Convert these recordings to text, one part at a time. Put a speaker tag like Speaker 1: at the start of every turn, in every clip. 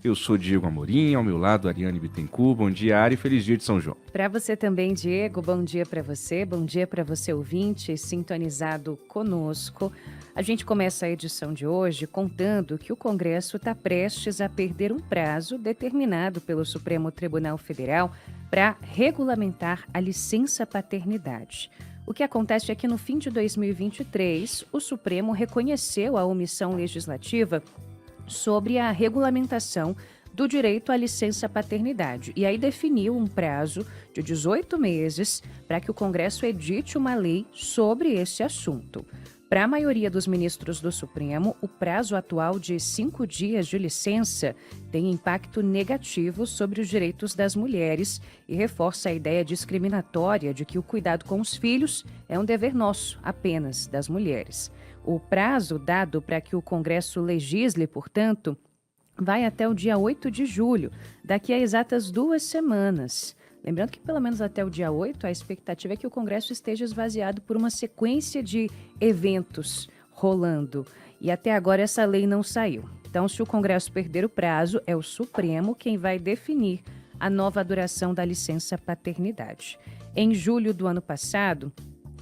Speaker 1: Eu sou Diego Amorim, ao meu lado Ariane Bittencourt. Bom dia, Ari, feliz dia de São João.
Speaker 2: Para você também, Diego, bom dia para você ouvinte, sintonizado conosco. A gente começa a edição de hoje contando que o Congresso está prestes a perder um prazo determinado pelo Supremo Tribunal Federal para regulamentar a licença paternidade. O que acontece é que no fim de 2023, o Supremo reconheceu a omissão legislativa sobre a regulamentação do direito à licença paternidade e aí definiu um prazo de 18 meses para que o Congresso edite uma lei sobre esse assunto. Para a maioria dos ministros do Supremo, o prazo atual de 5 dias de licença tem impacto negativo sobre os direitos das mulheres e reforça a ideia discriminatória de que o cuidado com os filhos é um dever nosso, apenas das mulheres. O prazo dado para que o Congresso legisle, portanto, vai até o dia 8 de julho, daqui a exatas 2 semanas. Lembrando que pelo menos até o dia 8, a expectativa é que o Congresso esteja esvaziado por uma sequência de eventos rolando. E até agora essa lei não saiu. Então, se o Congresso perder o prazo, é o Supremo quem vai definir a nova duração da licença paternidade. Em julho do ano passado,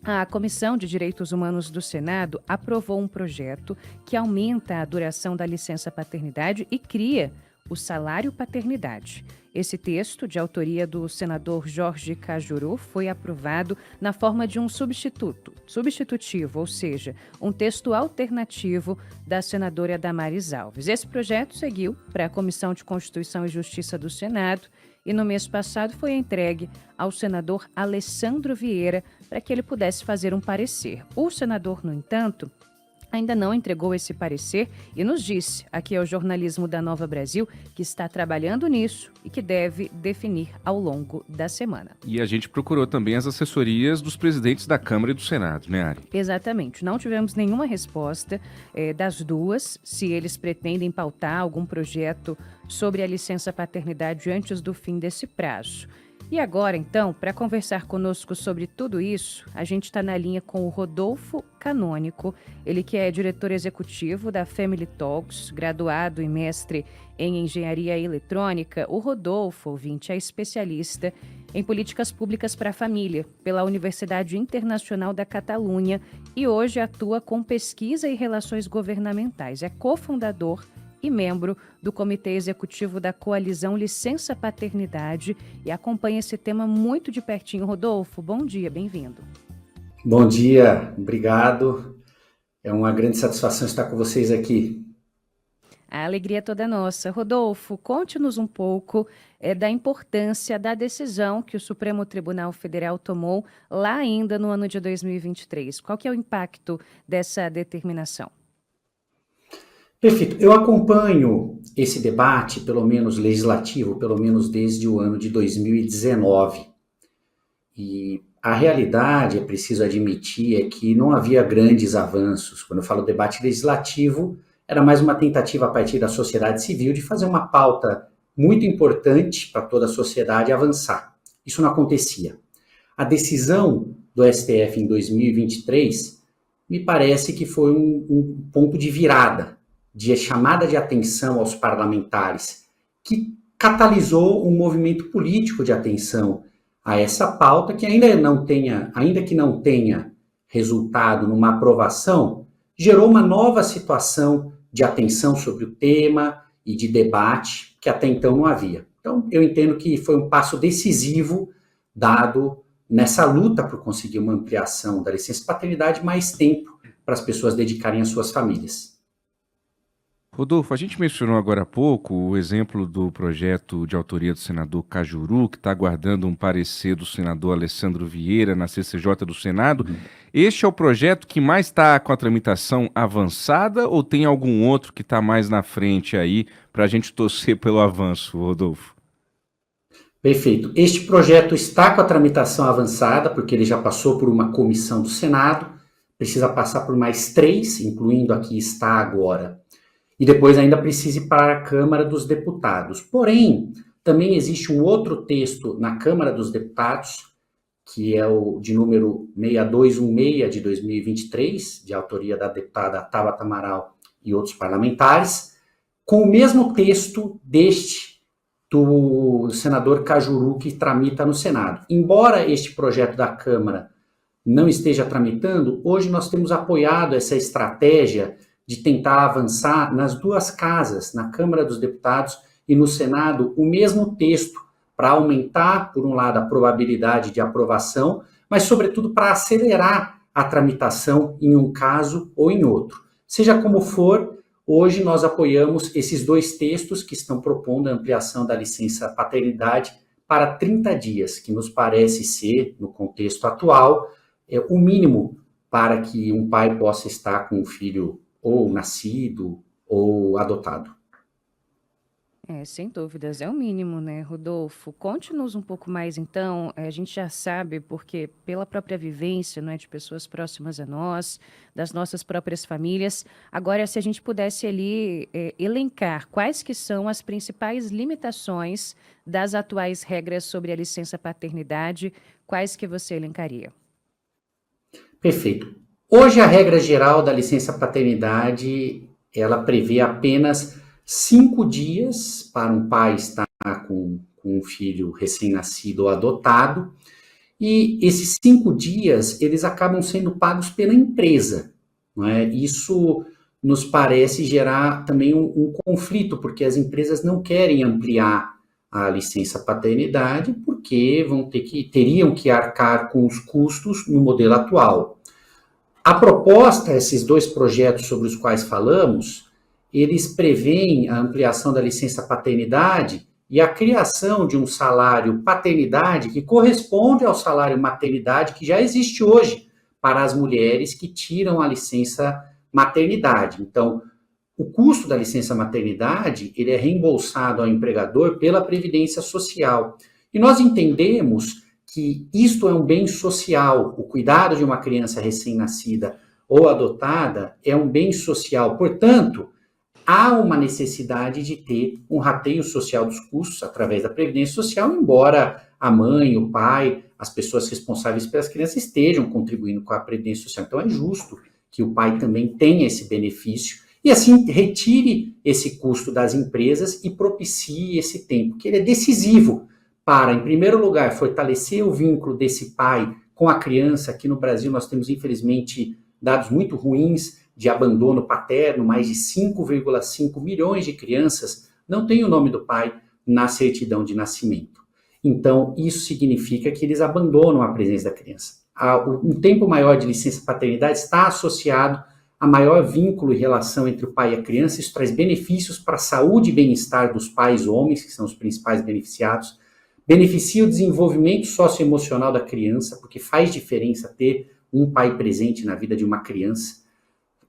Speaker 2: a Comissão de Direitos Humanos do Senado aprovou um projeto que aumenta a duração da licença paternidade e cria o salário paternidade. Esse texto, de autoria do senador Jorge Cajuru, foi aprovado na forma de um substitutivo, ou seja, um texto alternativo da senadora Damares Alves. Esse projeto seguiu para a Comissão de Constituição e Justiça do Senado e no mês passado foi entregue ao senador Alessandro Vieira para que ele pudesse fazer um parecer. O senador, no entanto, ainda não entregou esse parecer e nos disse, aqui ao Jornalismo da Nova Brasil, que está trabalhando nisso e que deve definir ao longo da semana.
Speaker 1: E a gente procurou também as assessorias dos presidentes da Câmara e do Senado, né, Ari?
Speaker 2: Exatamente. Não tivemos nenhuma resposta das duas, se eles pretendem pautar algum projeto sobre a licença paternidade antes do fim desse prazo. E agora, então, para conversar conosco sobre tudo isso, a gente está na linha com o Rodolfo Canônico, ele que é diretor executivo da Family Talks, graduado e mestre em engenharia eletrônica. O Rodolfo, ouvinte, é especialista em políticas públicas para a família pela Universidade Internacional da Catalunha e hoje atua com pesquisa e relações governamentais. É cofundador e membro do Comitê Executivo da Coalizão Licença Paternidade e acompanha esse tema muito de pertinho. Rodolfo, bom dia, bem-vindo.
Speaker 3: Bom dia, obrigado. É uma grande satisfação estar com vocês aqui.
Speaker 2: A alegria é toda nossa. Rodolfo, conte-nos um pouco da importância da decisão que o Supremo Tribunal Federal tomou lá ainda no ano de 2023. Qual que é o impacto dessa determinação?
Speaker 3: Perfeito. Eu acompanho esse debate, pelo menos legislativo, pelo menos desde o ano de 2019. E a realidade, é preciso admitir, é que não havia grandes avanços. Quando eu falo debate legislativo, era mais uma tentativa a partir da sociedade civil de fazer uma pauta muito importante para toda a sociedade avançar. Isso não acontecia. A decisão do STF em 2023 me parece que foi um ponto de virada, de chamada de atenção aos parlamentares, que catalisou um movimento político de atenção a essa pauta, que ainda que não tenha resultado numa aprovação, gerou uma nova situação de atenção sobre o tema e de debate que até então não havia. Então, eu entendo que foi um passo decisivo dado nessa luta por conseguir uma ampliação da licença paternidade, mais tempo para as pessoas dedicarem às suas famílias.
Speaker 1: Rodolfo, a gente mencionou agora há pouco o exemplo do projeto de autoria do senador Cajuru, que está aguardando um parecer do senador Alessandro Vieira na CCJ do Senado. Este é o projeto que mais está com a tramitação avançada ou tem algum outro que está mais na frente aí para a gente torcer pelo avanço, Rodolfo?
Speaker 3: Perfeito. Este projeto está com a tramitação avançada, porque ele já passou por uma comissão do Senado, precisa passar por mais 3, incluindo a que está agora. E depois ainda precisa ir para a Câmara dos Deputados. Porém, também existe um outro texto na Câmara dos Deputados, que é o de número 6216 de 2023, de autoria da deputada Tabata Amaral e outros parlamentares, com o mesmo texto deste do senador Cajuru, que tramita no Senado. Embora este projeto da Câmara não esteja tramitando, hoje nós temos apoiado essa estratégia de tentar avançar nas duas casas, na Câmara dos Deputados e no Senado, o mesmo texto, para aumentar, por um lado, a probabilidade de aprovação, mas, sobretudo, para acelerar a tramitação em um caso ou em outro. Seja como for, hoje nós apoiamos esses dois textos que estão propondo a ampliação da licença paternidade para 30 dias, que nos parece ser, no contexto atual, o mínimo para que um pai possa estar com um filho ou nascido ou adotado.
Speaker 2: Sem dúvidas, é o mínimo, né, Rodolfo? Conte-nos um pouco mais, então. A gente já sabe, porque pela própria vivência, não é, de pessoas próximas a nós, das nossas próprias famílias. Agora, se a gente pudesse ali elencar quais que são as principais limitações das atuais regras sobre a licença paternidade, quais que você elencaria?
Speaker 3: Perfeito. Hoje a regra geral da licença paternidade, ela prevê apenas 5 dias para um pai estar com um filho recém-nascido ou adotado, e esses 5 dias, eles acabam sendo pagos pela empresa, não é? Isso nos parece gerar também um conflito, porque as empresas não querem ampliar a licença paternidade, porque teriam que arcar com os custos no modelo atual. A proposta, esses dois projetos sobre os quais falamos, eles prevêem a ampliação da licença paternidade e a criação de um salário paternidade que corresponde ao salário maternidade que já existe hoje para as mulheres que tiram a licença maternidade. Então, o custo da licença maternidade, ele é reembolsado ao empregador pela Previdência Social. E nós entendemos que isto é um bem social, o cuidado de uma criança recém-nascida ou adotada é um bem social. Portanto, há uma necessidade de ter um rateio social dos custos através da Previdência Social, embora a mãe, o pai, as pessoas responsáveis pelas crianças estejam contribuindo com a Previdência Social. Então, é justo que o pai também tenha esse benefício e, assim, retire esse custo das empresas e propicie esse tempo, que ele é decisivo para, em primeiro lugar, fortalecer o vínculo desse pai com a criança. Aqui no Brasil nós temos, infelizmente, dados muito ruins de abandono paterno, mais de 5,5 milhões de crianças não têm o nome do pai na certidão de nascimento. Então, isso significa que eles abandonam a presença da criança. Um tempo maior de licença paternidade está associado a maior vínculo e relação entre o pai e a criança. Isso traz benefícios para a saúde e bem-estar dos pais homens, que são os principais beneficiados. Beneficia o desenvolvimento socioemocional da criança, porque faz diferença ter um pai presente na vida de uma criança.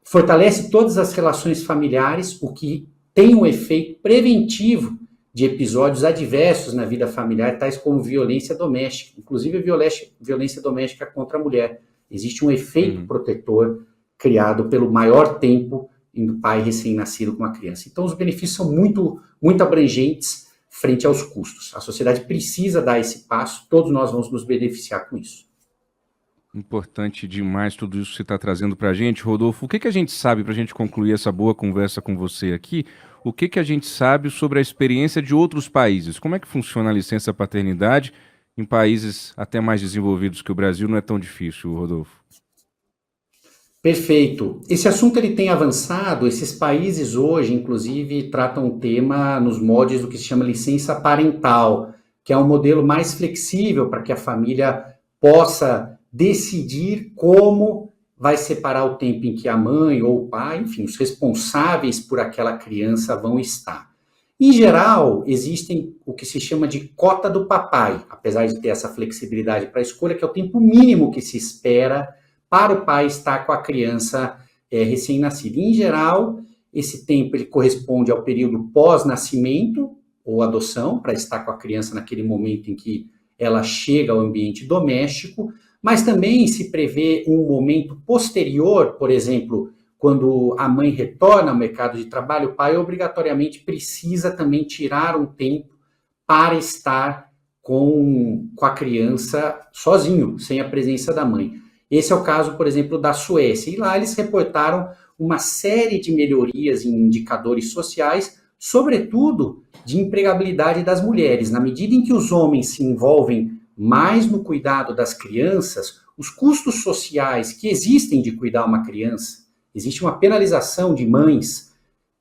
Speaker 3: Fortalece todas as relações familiares, o que tem um efeito preventivo de episódios adversos na vida familiar, tais como violência doméstica, inclusive a violência doméstica contra a mulher. Existe um efeito protetor criado pelo maior tempo do pai recém-nascido com a criança. Então, os benefícios são muito, muito abrangentes frente aos custos. A sociedade precisa dar esse passo, todos nós vamos nos beneficiar com isso.
Speaker 1: Importante demais tudo isso que você está trazendo para a gente, Rodolfo. O que a gente sabe, para a gente concluir essa boa conversa com você aqui, o que a gente sabe sobre a experiência de outros países? Como é que funciona a licença paternidade em países até mais desenvolvidos que o Brasil? Não é tão difícil, Rodolfo.
Speaker 3: Perfeito. Esse assunto ele tem avançado, esses países hoje, inclusive, tratam o tema nos moldes do que se chama licença parental, que é um modelo mais flexível para que a família possa decidir como vai separar o tempo em que a mãe ou o pai, enfim, os responsáveis por aquela criança vão estar. Em geral, existem o que se chama de cota do papai, apesar de ter essa flexibilidade para a escolha, que é o tempo mínimo que se espera para o pai estar com a criança recém-nascida. Em geral, esse tempo ele corresponde ao período pós-nascimento ou adoção, para estar com a criança naquele momento em que ela chega ao ambiente doméstico, mas também se prevê um momento posterior, por exemplo, quando a mãe retorna ao mercado de trabalho, o pai obrigatoriamente precisa também tirar um tempo para estar com a criança sozinho, sem a presença da mãe. Esse é o caso, por exemplo, da Suécia. E lá eles reportaram uma série de melhorias em indicadores sociais, sobretudo de empregabilidade das mulheres. Na medida em que os homens se envolvem mais no cuidado das crianças, os custos sociais que existem de cuidar uma criança, existe uma penalização de mães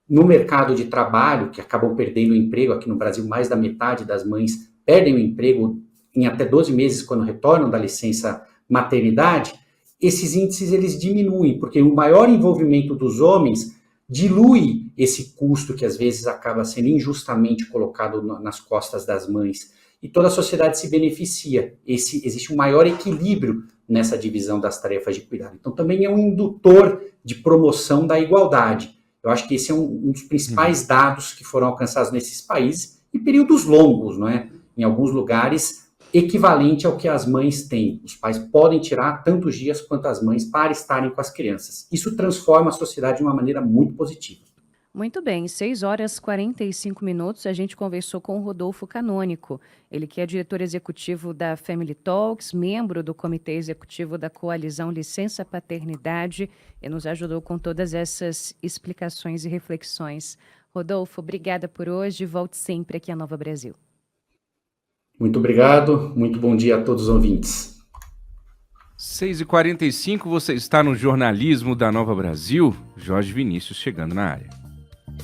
Speaker 3: no mercado de trabalho, que acabam perdendo o emprego. Aqui no Brasil, mais da metade das mães perdem o emprego em até 12 meses quando retornam da licença maternidade. Esses índices eles diminuem, porque o maior envolvimento dos homens dilui esse custo que às vezes acaba sendo injustamente colocado nas costas das mães. E toda a sociedade se beneficia. Existe um maior equilíbrio nessa divisão das tarefas de cuidado. Então também é um indutor de promoção da igualdade. Eu acho que esse é um dos principais dados que foram alcançados nesses países, e períodos longos, não é? Em alguns lugares, equivalente ao que as mães têm. Os pais podem tirar tantos dias quanto as mães para estarem com as crianças. Isso transforma a sociedade de uma maneira muito positiva.
Speaker 2: Muito bem, 6h45, a gente conversou com o Rodolfo Canônico, ele que é diretor executivo da Family Talks, membro do comitê executivo da Coalizão Licença Paternidade, e nos ajudou com todas essas explicações e reflexões. Rodolfo, obrigada por hoje, volte sempre aqui à Nova Brasil.
Speaker 3: Muito obrigado, muito bom dia a todos os ouvintes.
Speaker 1: 6h45, você está no jornalismo da Nova Brasil, Jorge Vinícius chegando na área.